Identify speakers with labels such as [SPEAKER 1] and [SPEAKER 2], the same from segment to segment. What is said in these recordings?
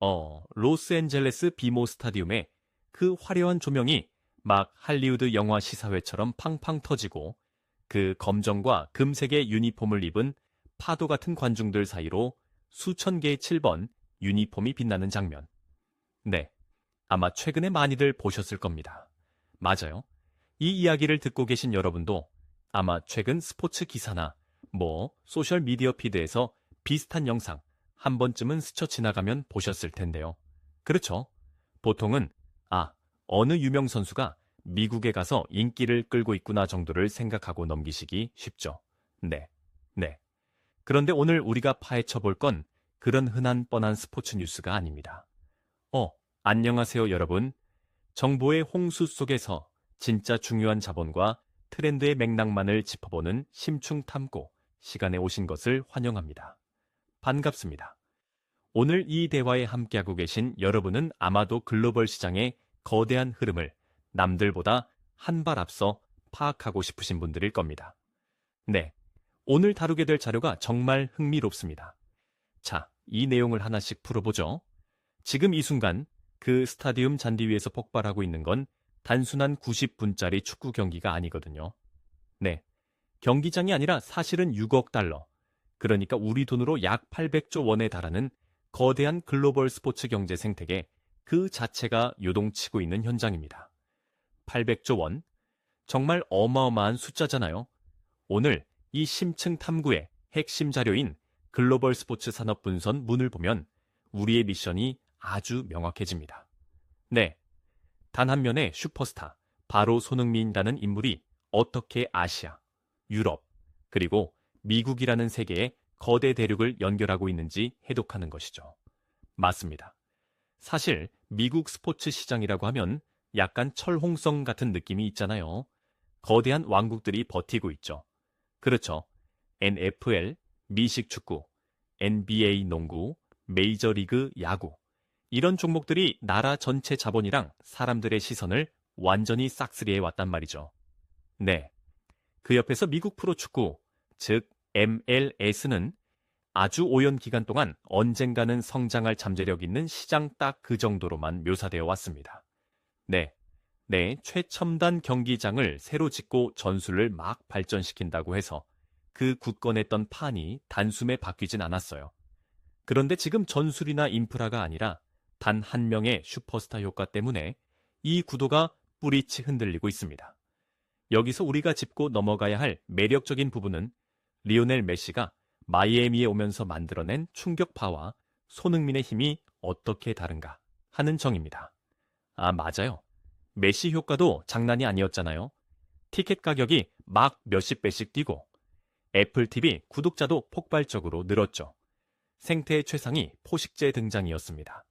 [SPEAKER 1] 로스앤젤레스 비모 스타디움에 그 화려한 조명이 막 할리우드 영화 시사회처럼 팡팡 터지고 그 검정과 금색의 유니폼을 입은 파도 같은 관중들 사이로 수천 개의 7번 유니폼이 빛나는 장면. 네, 아마 최근에 많이들 보셨을 겁니다. 맞아요. 이 이야기를 듣고 계신 여러분도 아마 최근 스포츠 기사나 소셜미디어 피드에서 비슷한 영상 한 번쯤은 스쳐 지나가면 보셨을 텐데요. 그렇죠. 보통은 어느 유명 선수가 미국에 가서 인기를 끌고 있구나 정도를 생각하고 넘기시기 쉽죠. 네. 그런데 오늘 우리가 파헤쳐 볼 건 그런 흔한 뻔한 스포츠 뉴스가 아닙니다. 안녕하세요 여러분. 정보의 홍수 속에서 진짜 중요한 자본과 트렌드의 맥락만을 짚어보는 심층 탐구 시간에 오신 것을 환영합니다. 반갑습니다. 오늘 이 대화에 함께하고 계신 여러분은 아마도 글로벌 시장의 거대한 흐름을 남들보다 한 발 앞서 파악하고 싶으신 분들일 겁니다. 네, 오늘 다루게 될 자료가 정말 흥미롭습니다. 자, 이 내용을 하나씩 풀어보죠. 지금 이 순간 그 스타디움 잔디 위에서 폭발하고 있는 건 단순한 90분짜리 축구 경기가 아니거든요. 네, 경기장이 아니라 사실은 6억 달러, 그러니까 우리 돈으로 약 800조 원에 달하는 거대한 글로벌 스포츠 경제 생태계 그 자체가 요동치고 있는 현장입니다. 800조 원, 정말 어마어마한 숫자잖아요. 오늘 이 심층 탐구의 핵심 자료인 글로벌 스포츠 산업 분선 문을 보면 우리의 미션이 아주 명확해집니다. 네, 단 한 면의 슈퍼스타, 바로 손흥민이라는 인물이 어떻게 아시아, 유럽, 그리고 미국이라는 세계의 거대 대륙을 연결하고 있는지 해독하는 것이죠. 맞습니다. 사실 미국 스포츠 시장이라고 하면 약간 철옹성 같은 느낌이 있잖아요. 거대한 왕국들이 버티고 있죠. 그렇죠. NFL, 미식 축구, NBA 농구, 메이저리그 야구, 이런 종목들이 나라 전체 자본이랑 사람들의 시선을 완전히 싹쓸이해 왔단 말이죠. 네, 그 옆에서 미국 프로축구, 즉 MLS는 아주 오랜 기간 동안 언젠가는 성장할 잠재력 있는 시장 딱 그 정도로만 묘사되어 왔습니다. 네, 최첨단 경기장을 새로 짓고 전술을 막 발전시킨다고 해서 그 굳건했던 판이 단숨에 바뀌진 않았어요. 그런데 지금 전술이나 인프라가 아니라 단 한 명의 슈퍼스타 효과 때문에 이 구도가 뿌리치 흔들리고 있습니다. 여기서 우리가 짚고 넘어가야 할 매력적인 부분은 리오넬 메시가 마이애미에 오면서 만들어낸 충격파와 손흥민의 힘이 어떻게 다른가 하는 정입니다. 맞아요. 메시 효과도 장난이 아니었잖아요. 티켓 가격이 막 몇십 배씩 뛰고 애플TV 구독자도 폭발적으로 늘었죠. 생태의 최상이 포식제 등장이었습니다.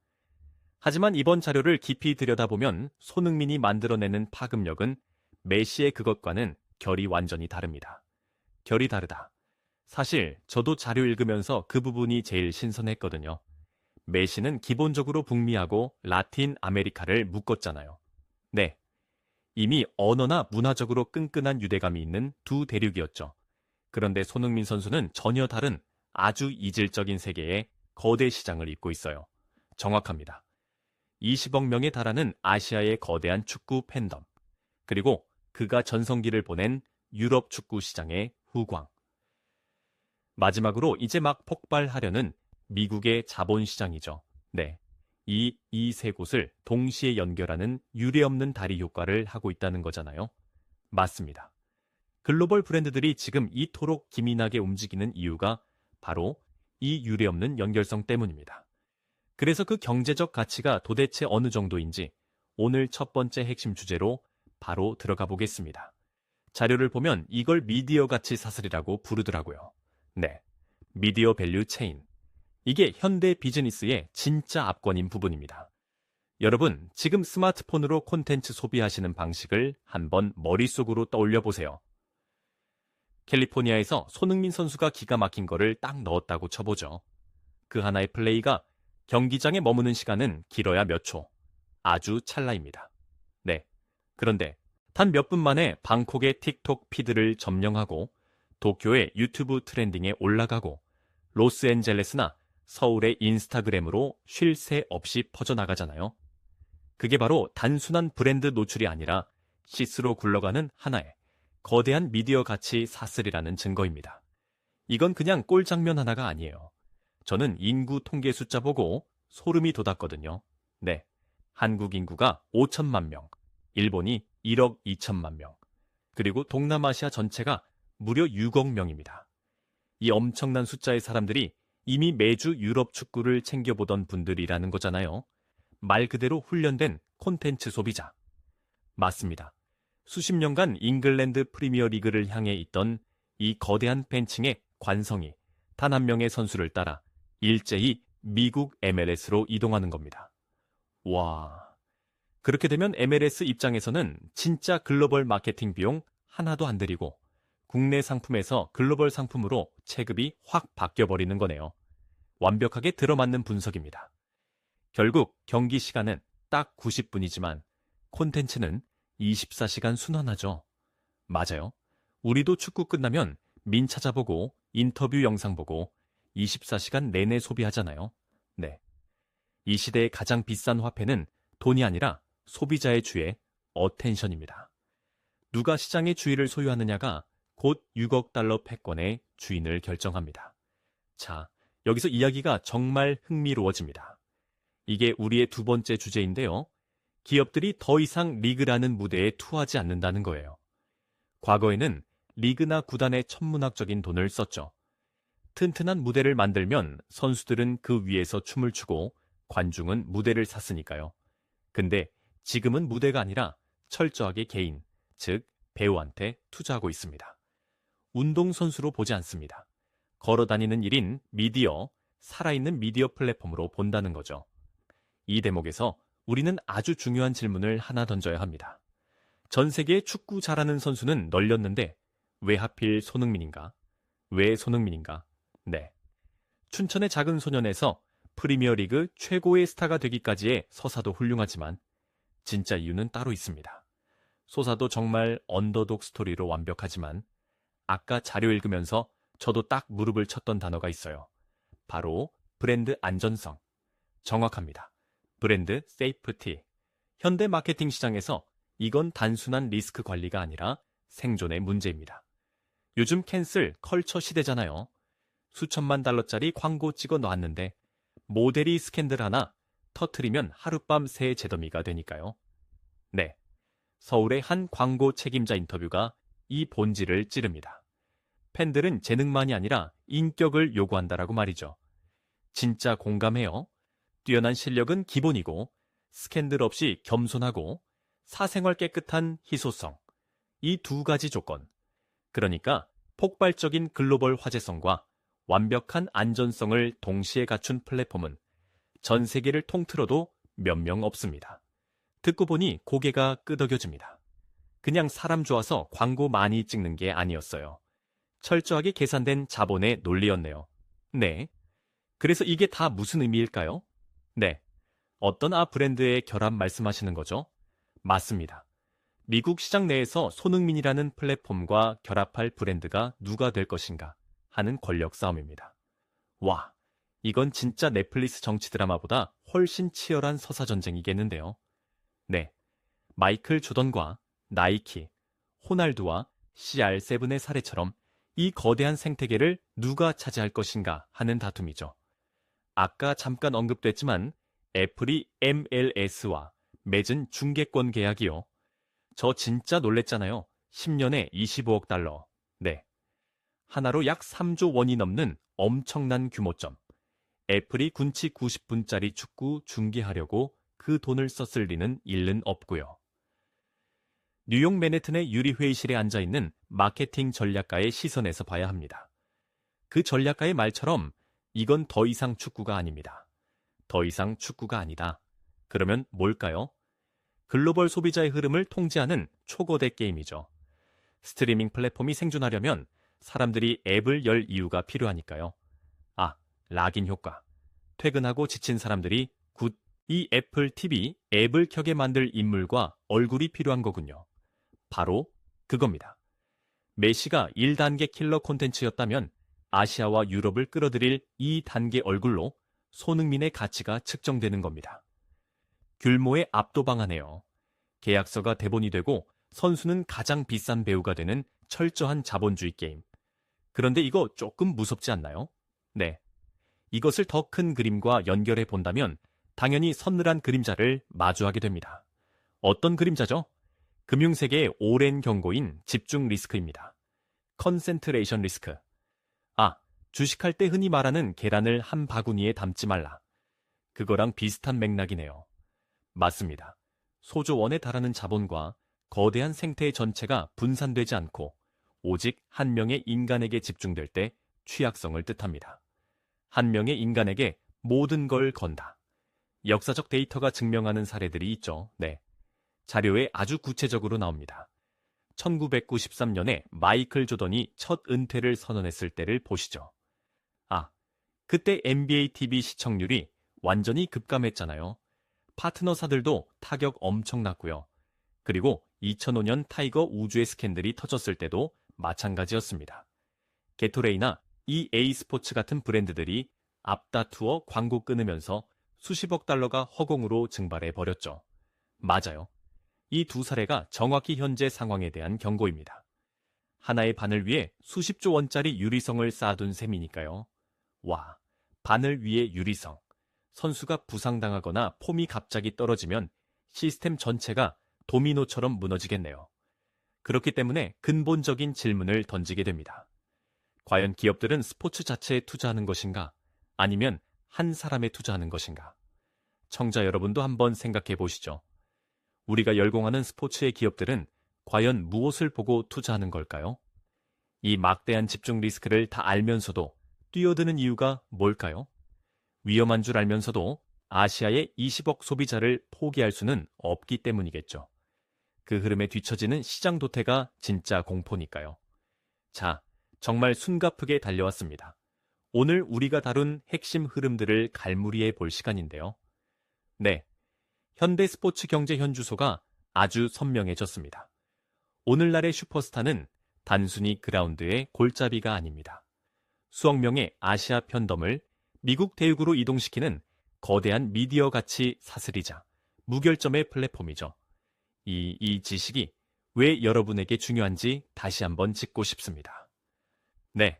[SPEAKER 1] 하지만 이번 자료를 깊이 들여다보면 손흥민이 만들어내는 파급력은 메시의 그것과는 결이 완전히 다릅니다. 결이 다르다. 사실 저도 자료 읽으면서 그 부분이 제일 신선했거든요. 메시는 기본적으로 북미하고 라틴 아메리카를 묶었잖아요. 네, 이미 언어나 문화적으로 끈끈한 유대감이 있는 두 대륙이었죠. 그런데 손흥민 선수는 전혀 다른 아주 이질적인 세계의 거대 시장을 잇고 있어요. 정확합니다. 20억 명에 달하는 아시아의 거대한 축구 팬덤, 그리고 그가 전성기를 보낸 유럽 축구 시장의 후광. 마지막으로 이제 막 폭발하려는 미국의 자본시장이죠. 네, 이 세 곳을 동시에 연결하는 유례없는 다리 효과를 하고 있다는 거잖아요. 맞습니다. 글로벌 브랜드들이 지금 이토록 기민하게 움직이는 이유가 바로 이 유례없는 연결성 때문입니다. 그래서 그 경제적 가치가 도대체 어느 정도인지 오늘 첫 번째 핵심 주제로 바로 들어가 보겠습니다. 자료를 보면 이걸 미디어 가치 사슬이라고 부르더라고요. 네, 미디어 밸류 체인. 이게 현대 비즈니스의 진짜 압권인 부분입니다. 여러분, 지금 스마트폰으로 콘텐츠 소비하시는 방식을 한번 머릿속으로 떠올려 보세요. 캘리포니아에서 손흥민 선수가 기가 막힌 거를 딱 넣었다고 쳐보죠. 그 하나의 플레이가 경기장에 머무는 시간은 길어야 몇 초. 아주 찰나입니다. 네, 그런데 단 몇 분 만에 방콕의 틱톡 피드를 점령하고 도쿄의 유튜브 트렌딩에 올라가고 로스앤젤레스나 서울의 인스타그램으로 쉴 새 없이 퍼져나가잖아요. 그게 바로 단순한 브랜드 노출이 아니라 시스로 굴러가는 하나의 거대한 미디어 가치 사슬이라는 증거입니다. 이건 그냥 꼴장면 하나가 아니에요. 저는 인구 통계 숫자 보고 소름이 돋았거든요. 네, 한국 인구가 5천만 명, 일본이 1억 2천만 명, 그리고 동남아시아 전체가 무려 6억 명입니다. 이 엄청난 숫자의 사람들이 이미 매주 유럽 축구를 챙겨보던 분들이라는 거잖아요. 말 그대로 훈련된 콘텐츠 소비자. 맞습니다. 수십 년간 잉글랜드 프리미어 리그를 향해 있던 이 거대한 팬층의 관성이 단 한 명의 선수를 따라 일제히 미국 MLS로 이동하는 겁니다. 와, 그렇게 되면 MLS 입장에서는 진짜 글로벌 마케팅 비용 하나도 안 들이고 국내 상품에서 글로벌 상품으로 체급이 확 바뀌어버리는 거네요. 완벽하게 들어맞는 분석입니다. 결국 경기 시간은 딱 90분이지만 콘텐츠는 24시간 순환하죠. 맞아요. 우리도 축구 끝나면 민 찾아보고 인터뷰 영상 보고 24시간 내내 소비하잖아요. 네. 이 시대의 가장 비싼 화폐는 돈이 아니라 소비자의 주의 어텐션입니다. 누가 시장의 주의를 소유하느냐가 곧 6억 달러 패권의 주인을 결정합니다. 자, 여기서 이야기가 정말 흥미로워집니다. 이게 우리의 두 번째 주제인데요. 기업들이 더 이상 리그라는 무대에 투하지 않는다는 거예요. 과거에는 리그나 구단에 천문학적인 돈을 썼죠. 튼튼한 무대를 만들면 선수들은 그 위에서 춤을 추고 관중은 무대를 샀으니까요. 근데 지금은 무대가 아니라 철저하게 개인, 즉 배우한테 투자하고 있습니다. 운동선수로 보지 않습니다. 걸어다니는 일인 미디어, 살아있는 미디어 플랫폼으로 본다는 거죠. 이 대목에서 우리는 아주 중요한 질문을 하나 던져야 합니다. 전 세계에 축구 잘하는 선수는 널렸는데 왜 하필 손흥민인가? 왜 손흥민인가? 네. 춘천의 작은 소년에서 프리미어리그 최고의 스타가 되기까지의 서사도 훌륭하지만 진짜 이유는 따로 있습니다. 소사도 정말 언더독 스토리로 완벽하지만 아까 자료 읽으면서 저도 딱 무릎을 쳤던 단어가 있어요. 바로 브랜드 안전성. 정확합니다. 브랜드 세이프티. 현대 마케팅 시장에서 이건 단순한 리스크 관리가 아니라 생존의 문제입니다. 요즘 캔슬 컬처 시대잖아요. 수천만 달러짜리 광고 찍어 놨는데 모델이 스캔들 하나 터트리면 하룻밤 새 재더미가 되니까요. 네, 서울의 한 광고 책임자 인터뷰가 이 본질을 찌릅니다. 팬들은 재능만이 아니라 인격을 요구한다라고 말이죠. 진짜 공감해요. 뛰어난 실력은 기본이고 스캔들 없이 겸손하고 사생활 깨끗한 희소성. 이 두 가지 조건. 그러니까 폭발적인 글로벌 화제성과 완벽한 안전성을 동시에 갖춘 플랫폼은 전 세계를 통틀어도 몇 명 없습니다. 듣고 보니 고개가 끄덕여집니다. 그냥 사람 좋아서 광고 많이 찍는 게 아니었어요. 철저하게 계산된 자본의 논리였네요. 네. 그래서 이게 다 무슨 의미일까요? 네. 어떤 브랜드의 결합 말씀하시는 거죠? 맞습니다. 미국 시장 내에서 손흥민이라는 플랫폼과 결합할 브랜드가 누가 될 것인가 하는 권력 싸움입니다. 와, 이건 진짜 넷플릭스 정치 드라마보다 훨씬 치열한 서사 전쟁이겠는데요. 네, 마이클 조던과 나이키, 호날두와 CR7의 사례처럼 이 거대한 생태계를 누가 차지할 것인가 하는 다툼이죠. 아까 잠깐 언급됐지만 애플이 MLS와 맺은 중계권 계약이요. 저 진짜 놀랬잖아요. 10년에 25억 달러. 네. 하나로 약 3조 원이 넘는 엄청난 규모점. 애플이 군치 90분짜리 축구 중계하려고 그 돈을 썼을 리는 일는 없고요. 뉴욕 맨해튼의 유리회의실에 앉아있는 마케팅 전략가의 시선에서 봐야 합니다. 그 전략가의 말처럼 이건 더 이상 축구가 아닙니다. 더 이상 축구가 아니다. 그러면 뭘까요? 글로벌 소비자의 흐름을 통제하는 초거대 게임이죠. 스트리밍 플랫폼이 생존하려면 사람들이 앱을 열 이유가 필요하니까요. 락인 효과. 퇴근하고 지친 사람들이 굿, 이 애플 TV 앱을 켜게 만들 인물과 얼굴이 필요한 거군요. 바로 그겁니다. 메시가 1단계 킬러 콘텐츠였다면 아시아와 유럽을 끌어들일 2단계 얼굴로 손흥민의 가치가 측정되는 겁니다. 규모에 압도당하네요. 계약서가 대본이 되고 선수는 가장 비싼 배우가 되는 철저한 자본주의 게임. 그런데 이거 조금 무섭지 않나요? 네. 이것을 더 큰 그림과 연결해 본다면 당연히 서늘한 그림자를 마주하게 됩니다. 어떤 그림자죠? 금융세계의 오랜 경고인 집중 리스크입니다. 컨센트레이션 리스크. 주식할 때 흔히 말하는 계란을 한 바구니에 담지 말라. 그거랑 비슷한 맥락이네요. 맞습니다. 소조 원에 달하는 자본과 거대한 생태 전체가 분산되지 않고 오직 한 명의 인간에게 집중될 때 취약성을 뜻합니다. 한 명의 인간에게 모든 걸 건다. 역사적 데이터가 증명하는 사례들이 있죠. 네. 자료에 아주 구체적으로 나옵니다. 1993년에 마이클 조던이 첫 은퇴를 선언했을 때를 보시죠. 그때 NBA TV 시청률이 완전히 급감했잖아요. 파트너사들도 타격 엄청 났고요. 그리고 2005년 타이거 우주의 스캔들이 터졌을 때도 마찬가지였습니다. 게토레이나 EA 스포츠 같은 브랜드들이 앞다투어 광고 끊으면서 수십억 달러가 허공으로 증발해 버렸죠. 맞아요. 이 두 사례가 정확히 현재 상황에 대한 경고입니다. 하나의 바늘 위에 수십조 원짜리 유리성을 쌓아둔 셈이니까요. 와, 바늘 위에 유리성. 선수가 부상당하거나 폼이 갑자기 떨어지면 시스템 전체가 도미노처럼 무너지겠네요. 그렇기 때문에 근본적인 질문을 던지게 됩니다. 과연 기업들은 스포츠 자체에 투자하는 것인가? 아니면 한 사람에 투자하는 것인가? 청자 여러분도 한번 생각해 보시죠. 우리가 열공하는 스포츠의 기업들은 과연 무엇을 보고 투자하는 걸까요? 이 막대한 집중 리스크를 다 알면서도 뛰어드는 이유가 뭘까요? 위험한 줄 알면서도 아시아의 20억 소비자를 포기할 수는 없기 때문이겠죠. 그 흐름에 뒤처지는 시장 도태가 진짜 공포니까요. 자, 정말 숨가쁘게 달려왔습니다. 오늘 우리가 다룬 핵심 흐름들을 갈무리해 볼 시간인데요. 네, 현대 스포츠 경제 현주소가 아주 선명해졌습니다. 오늘날의 슈퍼스타는 단순히 그라운드의 골짜기가 아닙니다. 수억 명의 아시아 팬덤을 미국 대륙으로 이동시키는 거대한 미디어 가치 사슬이자 무결점의 플랫폼이죠. 이 지식이 왜 여러분에게 중요한지 다시 한번 짚고 싶습니다. 네,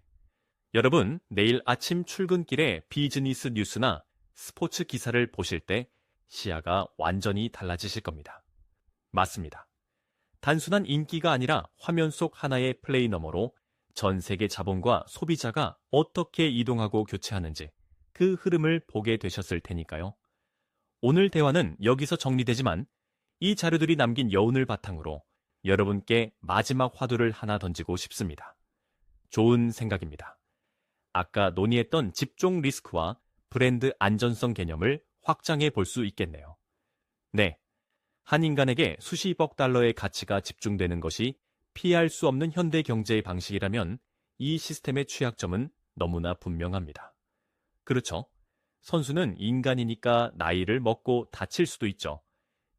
[SPEAKER 1] 여러분 내일 아침 출근길에 비즈니스 뉴스나 스포츠 기사를 보실 때 시야가 완전히 달라지실 겁니다. 맞습니다. 단순한 인기가 아니라 화면 속 하나의 플레이 너머로 전 세계 자본과 소비자가 어떻게 이동하고 교체하는지 그 흐름을 보게 되셨을 테니까요. 오늘 대화는 여기서 정리되지만 이 자료들이 남긴 여운을 바탕으로 여러분께 마지막 화두를 하나 던지고 싶습니다. 좋은 생각입니다. 아까 논의했던 집중 리스크와 브랜드 안전성 개념을 확장해 볼 수 있겠네요. 네, 한 인간에게 수십억 달러의 가치가 집중되는 것이 피할 수 없는 현대 경제의 방식이라면 이 시스템의 취약점은 너무나 분명합니다. 그렇죠. 선수는 인간이니까 나이를 먹고 다칠 수도 있죠.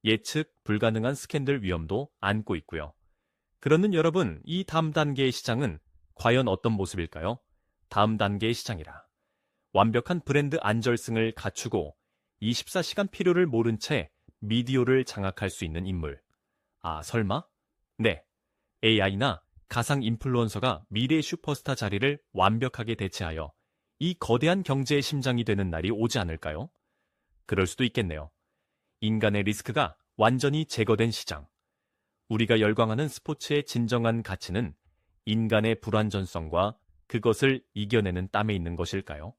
[SPEAKER 1] 예측 불가능한 스캔들 위험도 안고 있고요. 그러는 여러분, 이 다음 단계의 시장은 과연 어떤 모습일까요? 다음 단계의 시장이라. 완벽한 브랜드 안전성을 갖추고 24시간 필요를 모른 채 미디어를 장악할 수 있는 인물. 설마? 네. AI나 가상 인플루언서가 미래의 슈퍼스타 자리를 완벽하게 대체하여 이 거대한 경제의 심장이 되는 날이 오지 않을까요? 그럴 수도 있겠네요. 인간의 리스크가 완전히 제거된 시장. 우리가 열광하는 스포츠의 진정한 가치는 인간의 불완전성과 그것을 이겨내는 땀에 있는 것일까요?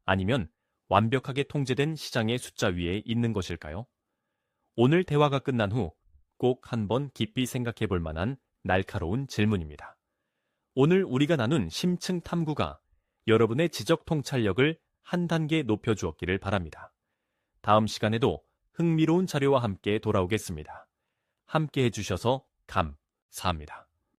[SPEAKER 1] 아니면 완벽하게 통제된 시장의 숫자 위에 있는 것일까요? 오늘 대화가 끝난 후 꼭 한번 깊이 생각해 볼 만한 날카로운 질문입니다. 오늘 우리가 나눈 심층 탐구가 여러분의 지적 통찰력을 한 단계 높여주었기를 바랍니다. 다음 시간에도 흥미로운 자료와 함께 돌아오겠습니다. 함께 해주셔서 감사합니다.